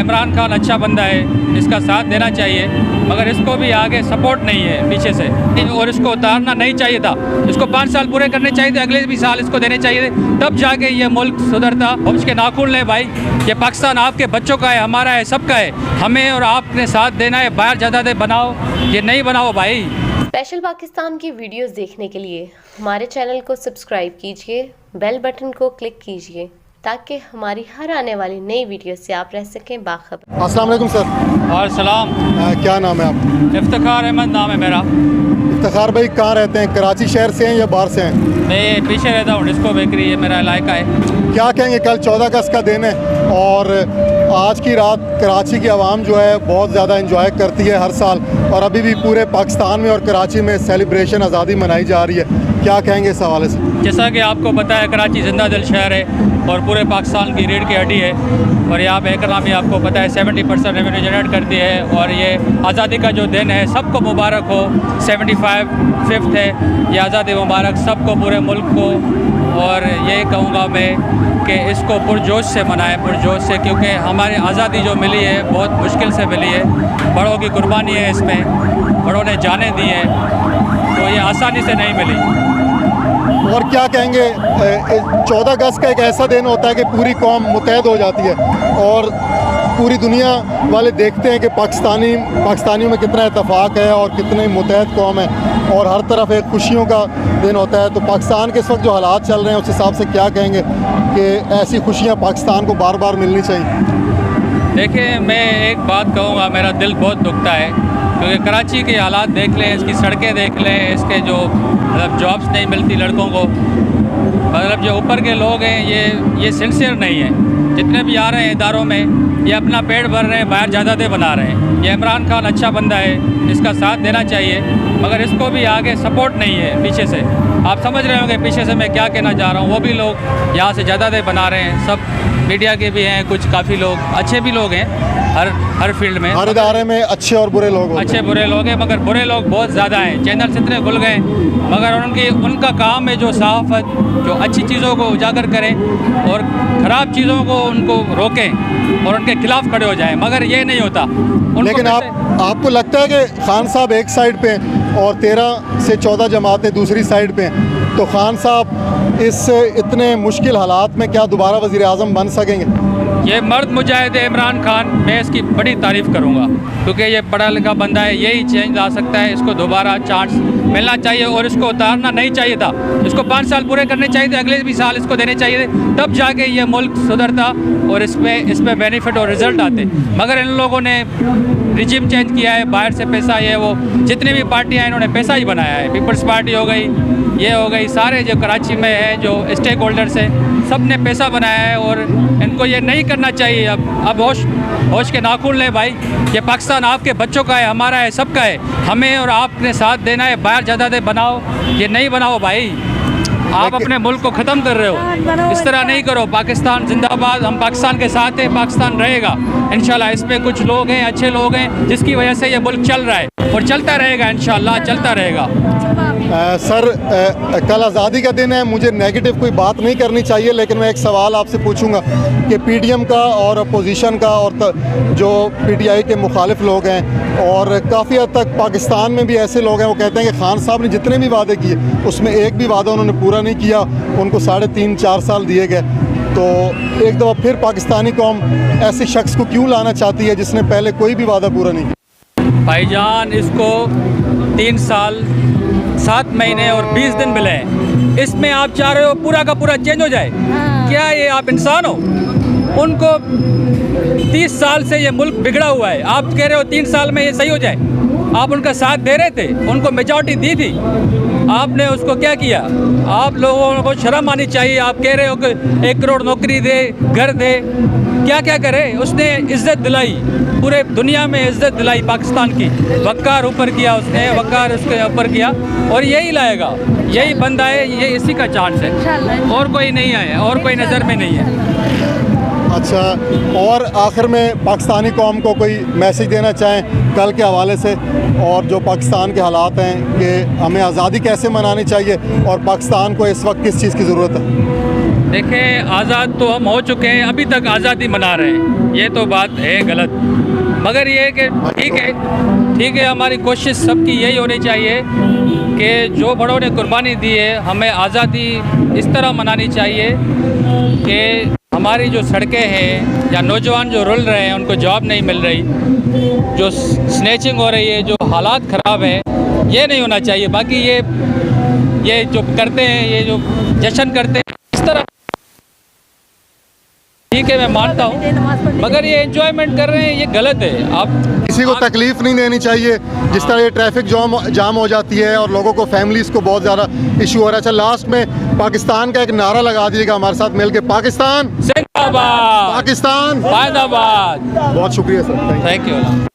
इमरान खान अच्छा बंदा है, इसका साथ देना चाहिए, मगर इसको भी आगे सपोर्ट नहीं है पीछे से, और इसको उतारना नहीं चाहिए था। इसको 5 साल पूरे करने चाहिए थे, अगले भी साल इसको देने चाहिए थे, तब जाके ये मुल्क सुधरता। अब इसके नाखून ले भाई, ये पाकिस्तान आपके बच्चों का है, हमारा है, सबका है, हमें और आपने साथ देना है। बाहर ज़्यादा दे बनाओ, ये नहीं बनाओ भाई। स्पेशल पाकिस्तान की वीडियोस देखने के लिए हमारे चैनल को सब्सक्राइब कीजिए, बेल बटन को क्लिक कीजिए ताकि हमारी हर आने वाली नई वीडियो से आप रह सकें बाखबर। अस्सलाम वालेकुम सर। और सलाम। क्या नाम है आप? इफ्तिखार अहमद नाम है मेरा। इफ्तिखार भाई कहाँ रहते हैं, कराची शहर से हैं या बाहर से हैं? मैं पीछे रहता हूँ, डिस्को बेकरी है मेरा इलाका है। क्या कहेंगे, कल 14 अगस्त का दिन है और आज की रात कराची की आवाम जो है बहुत ज़्यादा इंजॉय करती है हर साल, और अभी भी पूरे पाकिस्तान में और कराची में सेलिब्रेशन आज़ादी मनाई जा रही है। क्या कहेंगे इस हवाले से? जैसा कि आपको पता है, कराची जिंदा दिल शहर है और पूरे पाकिस्तान की रीढ़ की हड्डी है, और यहाँ पे इकनॉमी आपको पता है 70% रेवेन्यू जनरेट करती है, और ये आज़ादी का जो दिन है सबको मुबारक हो। 75th है, ये आज़ादी मुबारक सबको, पूरे मुल्क को। और ये कहूँगा मैं कि इसको पुरजोश से मनाएं, पुरजोश से, क्योंकि हमारी आज़ादी जो मिली है बहुत मुश्किल से मिली है, बड़ों की कुर्बानी है इसमें, बड़ों ने जाने दी है, तो ये आसानी से नहीं मिली। और क्या कहेंगे, 14 अगस्त का एक ऐसा दिन होता है कि पूरी कौम मुतहद हो जाती है और पूरी दुनिया वाले देखते हैं कि पाकिस्तानियों में कितना इत्तेफाक है और कितनी मुतहद कौम है, और हर तरफ एक खुशियों का दिन होता है। तो पाकिस्तान के इस वक्त जो हालात चल रहे हैं उस हिसाब से क्या कहेंगे कि ऐसी खुशियाँ पाकिस्तान को बार बार मिलनी चाहिए? देखिए, मैं एक बात कहूँगा, मेरा दिल बहुत दुखता है, क्योंकि कराची के हालात देख लें, इसकी सड़कें देख लें, इसके जो मतलब जॉब्स नहीं मिलती लड़कों को, मतलब जो ऊपर के लोग हैं ये सिंसियर नहीं है। जितने भी आ रहे हैं इदारों में, ये अपना पेट भर रहे हैं, बाहर ज़्यादा बना रहे हैं। ये इमरान खान अच्छा बंदा है, इसका साथ देना चाहिए, मगर इसको भी आगे सपोर्ट नहीं है पीछे से। आप समझ रहे होंगे पीछे से मैं क्या कहना चाह रहा हूँ। वो भी लोग यहाँ से ज़्यादा बना रहे हैं, सब मीडिया के भी हैं, कुछ काफ़ी लोग अच्छे भी लोग हैं, हर फील्ड में, हर इदारे में अच्छे और बुरे लोग, अच्छे बुरे लोग हैं, मगर बुरे लोग बहुत ज़्यादा हैं। चैनल्स इतने खुल गए, मगर उनका काम है जो सहाफ़त, जो अच्छी चीज़ों को उजागर करें और ख़राब चीज़ों को उनको रोकें और उनके खिलाफ खड़े हो जाएं, मगर ये नहीं होता। लेकिन आपको लगता है कि खान साहब एक साइड पे और 13 से 14 जमातें दूसरी साइड पे, तो खान साहब इस इतने मुश्किल हालात में क्या दोबारा वज़ीर आज़म बन सकेंगे? ये मर्द मुजाहिद है इमरान खान, मैं इसकी बड़ी तारीफ़ करूँगा, क्योंकि ये पढ़ा लिखा बंदा है, यही चेंज ला सकता है। इसको दोबारा चांस मिलना चाहिए और इसको उतारना नहीं चाहिए था। इसको 5 साल पूरे करने चाहिए थे, अगले भी साल इसको देने चाहिए थे, तब जाके ये मुल्क सुधरता और इस पर बेनिफिट और रिज़ल्ट आते। मगर इन लोगों ने रिजिम चेंज किया है, बाहर से पैसा, ये वो जितनी भी पार्टियाँ हैं इन्होंने पैसा ही बनाया है। पीपल्स पार्टी हो गई, ये हो गई, सारे जो कराची में है जो स्टेक होल्डर्स हैं, सब ने पैसा बनाया है, और इनको ये नहीं करना चाहिए। अब होश के नाखून ले भाई, ये पाकिस्तान आपके बच्चों का है, हमारा है, सबका है, हमें और आपने साथ देना है। बाहर ज़्यादा दे बनाओ, ये नहीं बनाओ भाई। आप अपने मुल्क को ख़त्म कर रहे हो, इस तरह नहीं करो। पाकिस्तान जिंदाबाद, हम पाकिस्तान के साथ हैं, पाकिस्तान रहेगा इंशाल्लाह। इस पे कुछ लोग हैं, अच्छे लोग हैं, जिसकी वजह से ये मुल्क चल रहा है और चलता रहेगा इंशाल्लाह, चलता रहेगा। सर, कल आज़ादी का दिन है, मुझे नेगेटिव कोई बात नहीं करनी चाहिए, लेकिन मैं एक सवाल आपसे पूछूंगा कि पीडीएम का और अपोजिशन का और जो पीटीआई के मुखालिफ लोग हैं, और काफ़ी हद तक पाकिस्तान में भी ऐसे लोग हैं, वो कहते हैं कि खान साहब ने जितने भी वादे किए उसमें एक भी वादा उन्होंने पूरा नहीं किया, उनको 3.5-4 साल दिए गए। तो एक दफ़ा फिर पाकिस्तानी कौम ऐसे शख्स को क्यों लाना चाहती है जिसने पहले कोई भी वादा पूरा नहीं किया? भाईजान, इसको 3 साल 7 महीने और 20 दिन मिले हैं, इसमें आप चाह रहे हो पूरा का पूरा चेंज हो जाए? क्या ये आप इंसान हो? उनको 30 साल से ये मुल्क बिगड़ा हुआ है, आप कह रहे हो 3 साल में ये सही हो जाए? आप उनका साथ दे रहे थे, उनको मेजॉरिटी दी थी, आपने उसको क्या किया? आप लोगों को शर्म आनी चाहिए। आप कह रहे हो कि 1 करोड़ नौकरी दे, घर दे, क्या क्या करे? उसने इज़्ज़त दिलाई, पूरे दुनिया में इज़्ज़त दिलाई पाकिस्तान की, वक़ार ऊपर किया उसने, वक़ार उसके ऊपर किया, और यही लाएगा, यही बंदा है, ये इसी का चांस है, और कोई नहीं आया, और कोई नज़र में नहीं है। अच्छा, और आखिर में पाकिस्तानी कौम को कोई मैसेज देना चाहें कल के हवाले से, और जो पाकिस्तान के हालात हैं कि हमें आज़ादी कैसे मनानी चाहिए और पाकिस्तान को इस वक्त किस चीज़ की ज़रूरत है? देखें, आज़ाद तो हम हो चुके हैं, अभी तक आज़ादी मना रहे हैं, ये तो बात है गलत। मगर ये है कि ठीक है, हमारी कोशिश सबकी यही होनी चाहिए कि जो बड़ों ने कुर्बानी दी है, हमें आज़ादी इस तरह मनानी चाहिए कि हमारी जो सड़कें हैं या नौजवान जो रुल रहे हैं उनको जॉब नहीं मिल रही, जो स्नैचिंग हो रही है, जो हालात ख़राब हैं, ये नहीं होना चाहिए। बाकी ये जो करते हैं, ये जो जश्न करते हैं इस तरह, ठीक है मैं मानता हूँ, मगर ये एंजॉयमेंट कर रहे हैं, ये गलत है। आप किसी को तकलीफ़ नहीं देनी चाहिए, जिस तरह ये ट्रैफिक जाम हो जाती है और लोगों को, फैमिलीज़ को बहुत ज़्यादा इशू हो रहा है। अच्छा, लास्ट में पाकिस्तान का एक नारा लगा दीजिएगा हमारे साथ मिलके, पाकिस्तान जिंदाबाद, पाकिस्तान जिंदाबाद। बहुत शुक्रिया सर, थैंक यू।